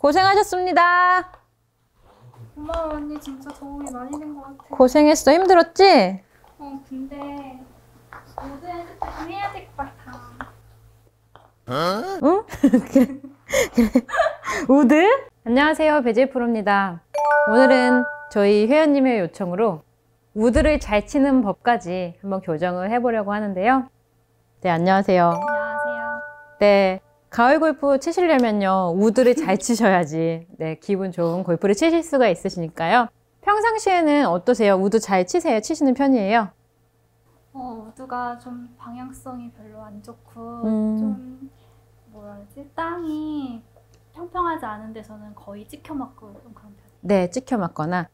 고생하셨습니다. 고마워 언니. 진짜 도움이 많이 된 것 같아. 고생했어. 힘들었지? 근데 모두 연습 좀 해야 될 것 같아. 응? 그래. 우드? 안녕하세요. 배질 프로입니다. 오늘은 저희 회원님의 요청으로 우드를 잘 치는 법까지 한번 교정을 해보려고 하는데요. 네, 안녕하세요. 안녕하세요. 네, 가을 골프 치시려면요, 우드를 잘 치셔야지, 네, 기분 좋은 골프를 치실 수가 있으시니까요. 평상시에는 어떠세요? 우드 잘 치세요? 치시는 편이에요? 우드가 좀 방향성이 별로 안 좋고 좀 뭐라 그러지? 땅이 평평하지 않은 데서는 거의 찍혀 맞고 좀 그런 편이에요. 네, 찍혀 맞거나.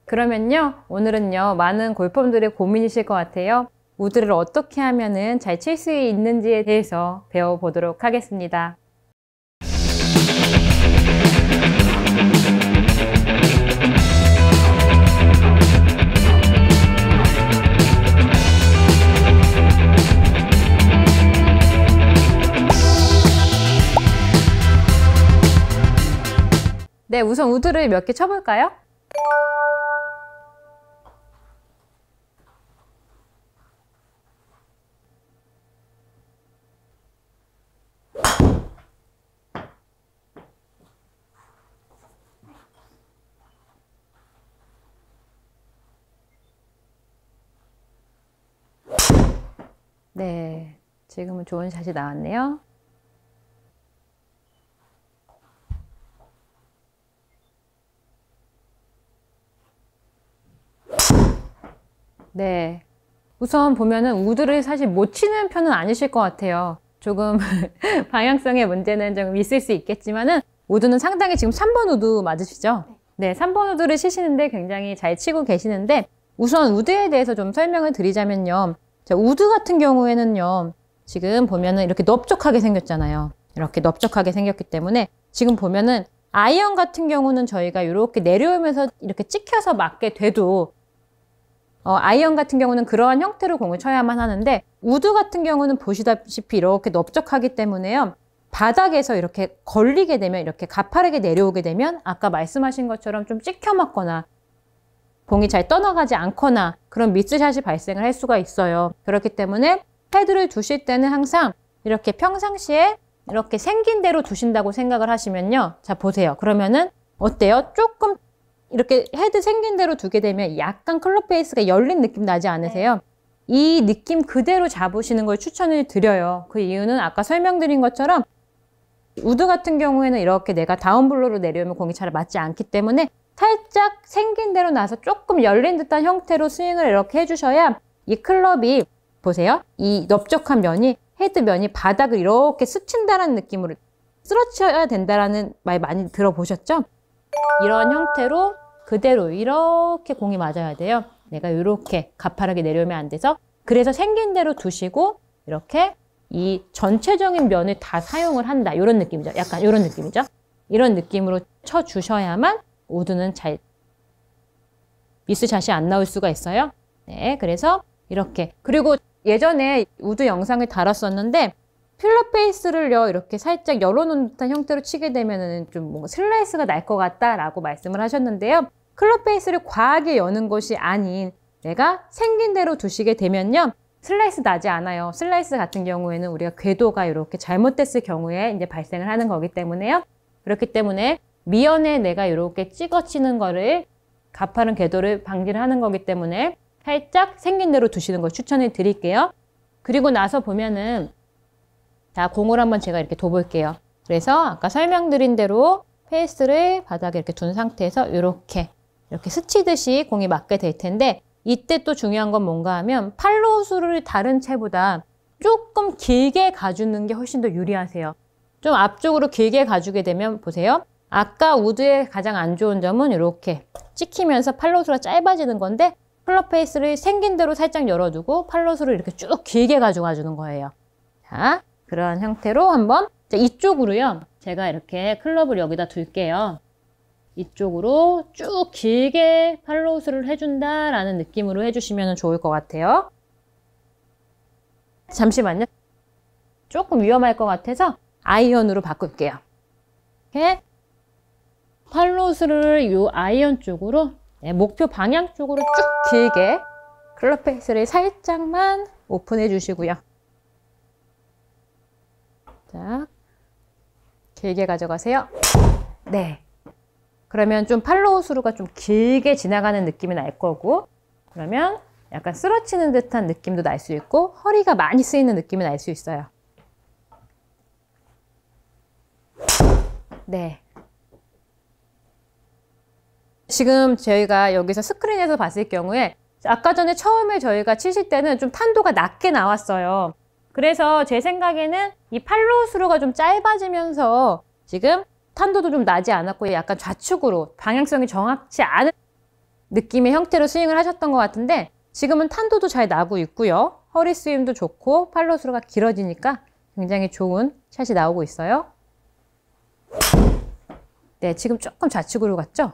그러면요, 오늘은요, 많은 골퍼분들의 고민이실 것 같아요. 우드를 어떻게 하면은 잘 칠 수 있는지에 대해서 배워보도록 하겠습니다. 네, 우선 우드를 몇 개 쳐볼까요? 네, 지금은 좋은 샷이 나왔네요. 네, 우선 보면은 우드를 사실 못 치는 편은 아니실 것 같아요. 조금 방향성의 문제는 좀 있을 수 있겠지만은 우드는 상당히 지금 3번 우드 맞으시죠? 네, 3번 우드를 치시는데 굉장히 잘 치고 계시는데 우선 우드에 대해서 좀 설명을 드리자면요. 자, 우드 같은 경우에는요. 지금 보면은 이렇게 넓적하게 생겼잖아요. 이렇게 넓적하게 생겼기 때문에 지금 보면은 아이언 같은 경우는 저희가 이렇게 내려오면서 이렇게 찍혀서 맞게 돼도 아이언 같은 경우는 그러한 형태로 공을 쳐야만 하는데 우드 같은 경우는 보시다시피 이렇게 넓적하기 때문에요. 바닥에서 이렇게 걸리게 되면 이렇게 가파르게 내려오게 되면 아까 말씀하신 것처럼 좀 찍혀 맞거나 공이 잘 떠나가지 않거나 그런 미스샷이 발생을 할 수가 있어요. 그렇기 때문에 헤드를 두실 때는 항상 이렇게 평상시에 이렇게 생긴 대로 두신다고 생각을 하시면요. 자, 보세요. 그러면은 어때요? 조금 이렇게 헤드 생긴 대로 두게 되면 약간 클럽 페이스가 열린 느낌 나지 않으세요? 네. 이 느낌 그대로 잡으시는 걸 추천을 드려요. 그 이유는 아까 설명드린 것처럼 우드 같은 경우에는 이렇게 내가 다운블로로 내려오면 공이 잘 맞지 않기 때문에 살짝 생긴 대로 나서 조금 열린 듯한 형태로 스윙을 이렇게 해주셔야 이 클럽이 보세요. 이 넓적한 면이 헤드 면이 바닥을 이렇게 스친다는 느낌으로 쓰러쳐야 된다라는 말 많이 들어보셨죠? 이런 형태로 그대로 이렇게 공이 맞아야 돼요. 내가 이렇게 가파르게 내려오면 안 돼서 그래서 생긴 대로 두시고 이렇게 이 전체적인 면을 다 사용을 한다. 이런 느낌이죠. 약간 이런 느낌이죠. 이런 느낌으로 쳐주셔야만 우드는 잘 미스샷이 안 나올 수가 있어요. 네, 그래서 이렇게 그리고 예전에 우드 영상을 달았었는데 필러 페이스를요 이렇게 살짝 열어놓은 듯한 형태로 치게 되면은 좀 뭔가 슬라이스가 날 것 같다라고 말씀을 하셨는데요. 클럽 페이스를 과하게 여는 것이 아닌 내가 생긴 대로 두시게 되면요 슬라이스 나지 않아요. 슬라이스 같은 경우에는 우리가 궤도가 이렇게 잘못됐을 경우에 이제 발생을 하는 거기 때문에요. 그렇기 때문에 미연에 내가 이렇게 찍어 치는 거를 가파른 궤도를 방지를 하는 거기 때문에 살짝 생긴 대로 두시는 걸 추천을 드릴게요. 그리고 나서 보면은 자, 공을 한번 제가 이렇게 둬볼게요. 그래서 아까 설명드린 대로 페이스를 바닥에 이렇게 둔 상태에서 이렇게 스치듯이 공이 맞게 될 텐데 이때 또 중요한 건 뭔가 하면 팔로우스루를 다른 채보다 조금 길게 가주는 게 훨씬 더 유리하세요. 좀 앞쪽으로 길게 가주게 되면 보세요. 아까 우드의 가장 안 좋은 점은 이렇게 찍히면서 팔로우스루가 짧아지는 건데 클럽 페이스를 생긴 대로 살짝 열어두고 팔로우스루를 이렇게 쭉 길게 가져가주는 거예요. 자, 그런 형태로 한번 자, 이쪽으로요. 제가 이렇게 클럽을 여기다 둘게요. 이쪽으로 쭉 길게 팔로우스루를 해준다라는 느낌으로 해주시면 좋을 것 같아요. 잠시만요. 조금 위험할 것 같아서 아이언으로 바꿀게요. 이렇게 팔로우스루를 요 아이언 쪽으로, 네, 목표 방향 쪽으로 쭉 길게 클럽 페이스를 살짝만 오픈해 주시고요. 자, 길게 가져가세요. 네. 그러면 좀 팔로우스루가 좀 길게 지나가는 느낌이 날 거고, 그러면 약간 쓰러치는 듯한 느낌도 날 수 있고, 허리가 많이 쓰이는 느낌이 날 수 있어요. 네. 지금 저희가 여기서 스크린에서 봤을 경우에 아까 전에 처음에 저희가 치실 때는 좀 탄도가 낮게 나왔어요. 그래서 제 생각에는 이 팔로우스루가 좀 짧아지면서 지금 탄도도 좀 나지 않았고 약간 좌측으로 방향성이 정확치 않은 느낌의 형태로 스윙을 하셨던 것 같은데, 지금은 탄도도 잘 나고 있고요. 허리 스윙도 좋고 팔로우스루가 길어지니까 굉장히 좋은 샷이 나오고 있어요. 네, 지금 조금 좌측으로 갔죠?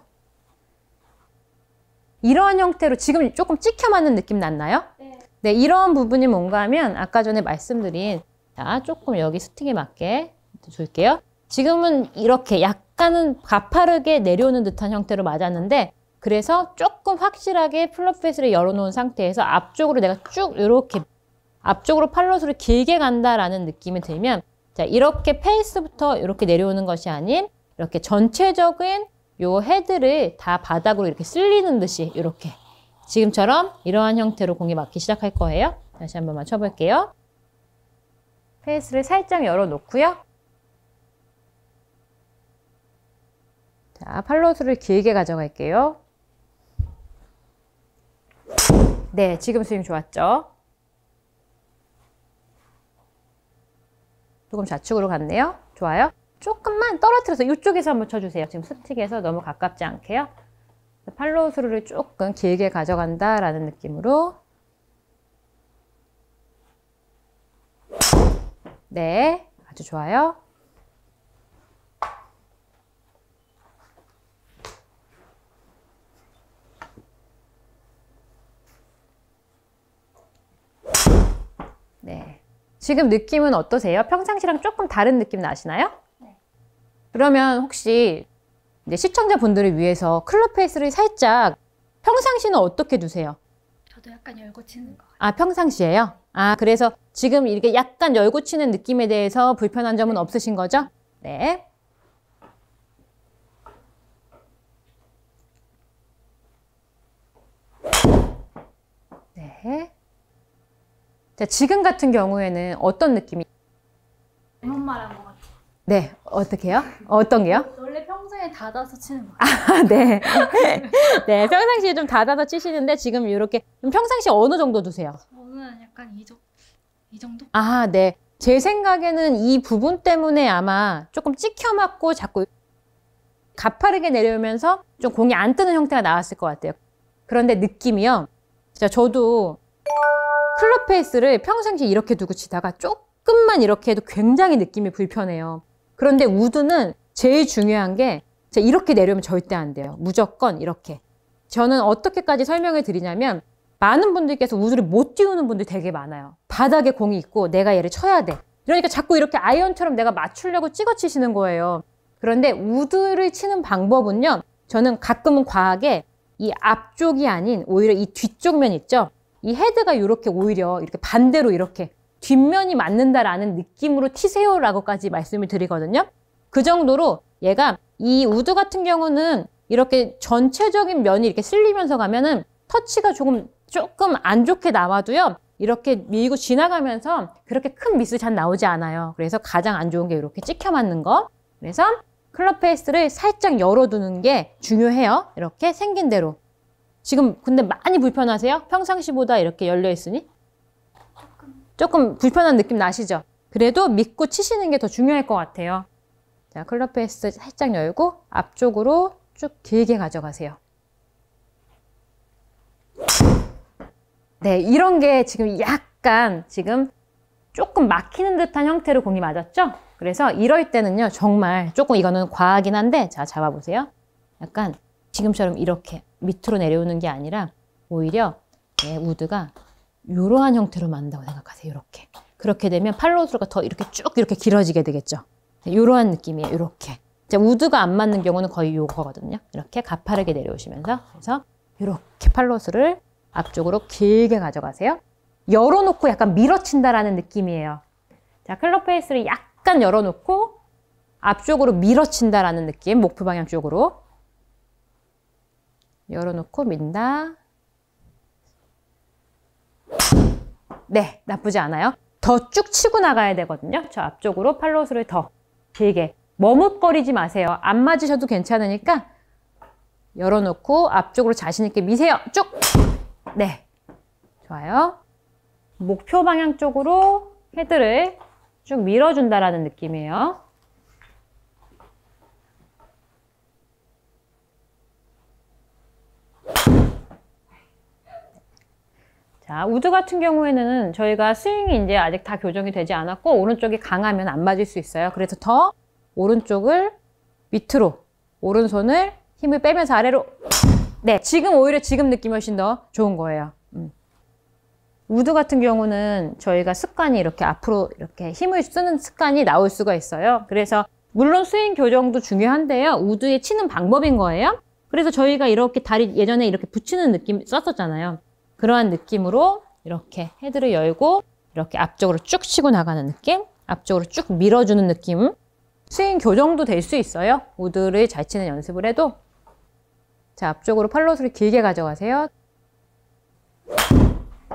이러한 형태로 지금 조금 찍혀 맞는 느낌 났나요? 네. 네, 이런 부분이 뭔가 하면 아까 전에 말씀드린, 자, 조금 여기 스틱에 맞게 줄게요. 지금은 이렇게 약간은 가파르게 내려오는 듯한 형태로 맞았는데, 그래서 조금 확실하게 플랫 페이스를 열어놓은 상태에서 앞쪽으로 내가 쭉 이렇게 앞쪽으로 팔로우스를 길게 간다라는 느낌이 들면, 자, 이렇게 페이스부터 이렇게 내려오는 것이 아닌 이렇게 전체적인 요 헤드를 다 바닥으로 이렇게 쓸리는 듯이 이렇게 지금처럼 이러한 형태로 공이 맞기 시작할 거예요. 다시 한번 맞춰볼게요. 페이스를 살짝 열어놓고요. 자, 팔로우스를 길게 가져갈게요. 네, 지금 스윙 좋았죠? 조금 좌측으로 갔네요. 좋아요. 조금만 떨어뜨려서 이쪽에서 한번 쳐주세요. 지금 스틱에서 너무 가깝지 않게요. 팔로우스루를 조금 길게 가져간다라는 느낌으로. 네, 아주 좋아요. 네. 지금 느낌은 어떠세요? 평상시랑 조금 다른 느낌 나시나요? 네. 그러면 혹시 이제 시청자분들을 위해서 클럽 페이스를 살짝 평상시는 어떻게 두세요? 저도 약간 열고 치는 거 같아요. 아, 평상시에요? 아, 그래서 지금 이렇게 약간 열고 치는 느낌에 대해서 불편한 점은 없으신 거죠? 네. 네. 자, 지금 같은 경우에는 어떤 느낌이? 잘못 말한 것 같아요. 네, 어떻게 해요? 어떤 게요? 원래 평소에 닫아서 치는 거 같아요. 아, 네. 네, 평상시에 좀 닫아서 치시는데 지금 이렇게 평상시 어느 정도 두세요? 저는 약간 이 정도? 아, 네. 제 생각에는 이 부분 때문에 아마 조금 찍혀 맞고 자꾸 가파르게 내려오면서 좀 공이 안 뜨는 형태가 나왔을 것 같아요. 그런데 느낌이요. 진짜 저도 클럽 페이스를 평상시에 이렇게 두고 치다가 조금만 이렇게 해도 굉장히 느낌이 불편해요. 그런데 우드는 제일 중요한 게 이렇게 내려오면 절대 안 돼요. 무조건 이렇게. 저는 어떻게까지 설명을 드리냐면 많은 분들께서 우드를 못 띄우는 분들이 되게 많아요. 바닥에 공이 있고 내가 얘를 쳐야 돼. 그러니까 자꾸 이렇게 아이언처럼 내가 맞추려고 찍어 치시는 거예요. 그런데 우드를 치는 방법은요. 저는 가끔은 과하게 이 앞쪽이 아닌 오히려 이 뒤쪽 면 있죠. 이 헤드가 이렇게 오히려 이렇게 반대로 이렇게 뒷면이 맞는다라는 느낌으로 치세요라고까지 말씀을 드리거든요. 그 정도로 얘가 이 우드 같은 경우는 이렇게 전체적인 면이 이렇게 쓸리면서 가면은 터치가 조금 안 좋게 나와도요. 이렇게 밀고 지나가면서 그렇게 큰 미스 잘 나오지 않아요. 그래서 가장 안 좋은 게 이렇게 찍혀 맞는 거. 그래서 클럽 페이스를 살짝 열어두는 게 중요해요. 이렇게 생긴 대로. 지금 근데 많이 불편하세요? 평상시보다 이렇게 열려 있으니? 조금 불편한 느낌 나시죠? 그래도 믿고 치시는 게 더 중요할 것 같아요. 자, 클럽 페이스 살짝 열고 앞쪽으로 쭉 길게 가져가세요. 네, 이런 게 지금 약간 지금 조금 막히는 듯한 형태로 공이 맞았죠? 그래서 이럴 때는요, 정말 조금 이거는 과하긴 한데, 자, 잡아보세요. 약간 지금처럼 이렇게 밑으로 내려오는 게 아니라 오히려 우드가 이러한 형태로 맞는다고 생각하세요. 이렇게. 그렇게 되면 팔로우스루가 더 이렇게 쭉 이렇게 길어지게 되겠죠. 이러한 느낌이에요. 이렇게. 자, 우드가 안 맞는 경우는 거의 요거거든요. 이렇게 가파르게 내려오시면서 그래서 이렇게 팔로스를 앞쪽으로 길게 가져가세요. 열어놓고 약간 밀어친다라는 느낌이에요. 자, 클럽 페이스를 약간 열어놓고 앞쪽으로 밀어친다라는 느낌, 목표 방향 쪽으로 열어놓고 민다. 네, 나쁘지 않아요. 더 쭉 치고 나가야 되거든요. 저 앞쪽으로 팔로스를 더 길게 머뭇거리지 마세요. 안 맞으셔도 괜찮으니까 열어놓고 앞쪽으로 자신 있게 미세요. 쭉! 네, 좋아요. 목표 방향 쪽으로 헤드를 쭉 밀어준다라는 느낌이에요. 자, 우드 같은 경우에는 저희가 스윙이 이제 아직 다 교정이 되지 않았고 오른쪽이 강하면 안 맞을 수 있어요. 그래서 더 오른쪽을 밑으로, 오른손을 힘을 빼면서 아래로. 네, 지금 오히려 지금 느낌이 훨씬 더 좋은 거예요. 우드 같은 경우는 저희가 습관이 이렇게 앞으로 이렇게 힘을 쓰는 습관이 나올 수가 있어요. 그래서 물론 스윙 교정도 중요한데요. 우드에 치는 방법인 거예요. 그래서 저희가 이렇게 다리 예전에 이렇게 붙이는 느낌 썼었잖아요. 그러한 느낌으로 이렇게 헤드를 열고 이렇게 앞쪽으로 쭉 치고 나가는 느낌, 앞쪽으로 쭉 밀어주는 느낌. 스윙 교정도 될 수 있어요. 우드를 잘 치는 연습을 해도. 자, 앞쪽으로 팔로스를 길게 가져가세요.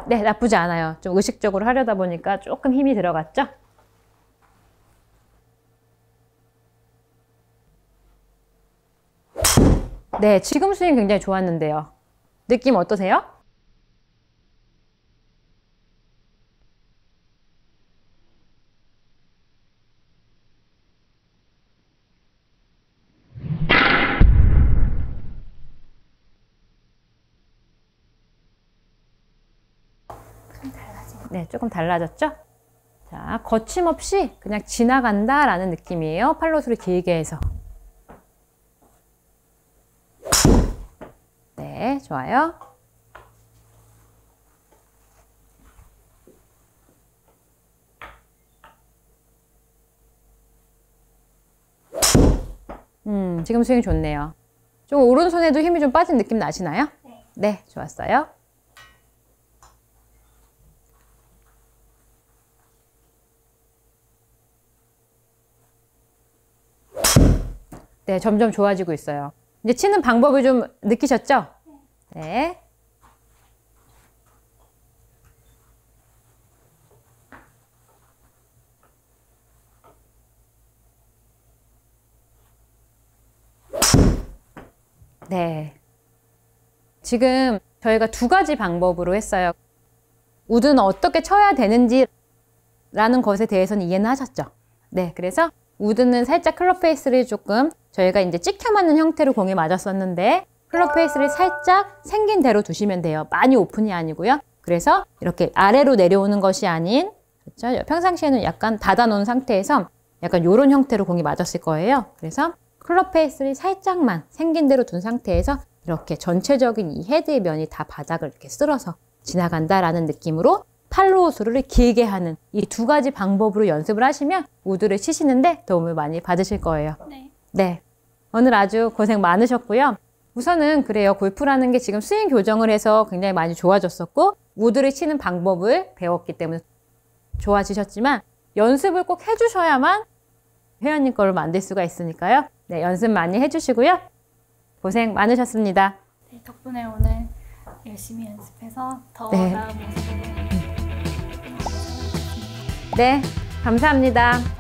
네, 나쁘지 않아요. 좀 의식적으로 하려다 보니까 조금 힘이 들어갔죠? 네, 지금 스윙 굉장히 좋았는데요. 느낌 어떠세요? 네, 조금 달라졌죠? 자, 거침없이 그냥 지나간다 라는 느낌이에요. 팔로스를 길게 해서. 네, 좋아요. 지금 스윙이 좋네요. 좀 오른손에도 힘이 좀 빠진 느낌 나시나요? 네. 네, 좋았어요. 네, 점점 좋아지고 있어요. 이제 치는 방법을 좀 느끼셨죠? 네. 네. 지금 저희가 두 가지 방법으로 했어요. 우드는 어떻게 쳐야 되는지 라는 것에 대해서는 이해는 하셨죠? 네, 그래서 우드는 살짝 클럽 페이스를 조금 저희가 이제 찍혀 맞는 형태로 공에 맞았었는데 클럽 페이스를 살짝 생긴 대로 두시면 돼요. 많이 오픈이 아니고요. 그래서 이렇게 아래로 내려오는 것이 아닌, 그렇죠? 평상시에는 약간 닫아놓은 상태에서 약간 이런 형태로 공이 맞았을 거예요. 그래서 클럽 페이스를 살짝만 생긴 대로 둔 상태에서 이렇게 전체적인 이 헤드의 면이 다 바닥을 이렇게 쓸어서 지나간다라는 느낌으로 팔로우스루를 길게 하는 이 두 가지 방법으로 연습을 하시면 우드를 치시는데 도움을 많이 받으실 거예요. 네. 네. 오늘 아주 고생 많으셨고요. 우선은 그래요. 골프라는 게 지금 스윙 교정을 해서 굉장히 많이 좋아졌었고 우드를 치는 방법을 배웠기 때문에 좋아지셨지만 연습을 꼭 해주셔야만 회원님 걸로 만들 수가 있으니까요. 네, 연습 많이 해주시고요. 고생 많으셨습니다. 네, 덕분에 오늘 열심히 연습해서 더 네. 나은 모습으로 네, 감사합니다.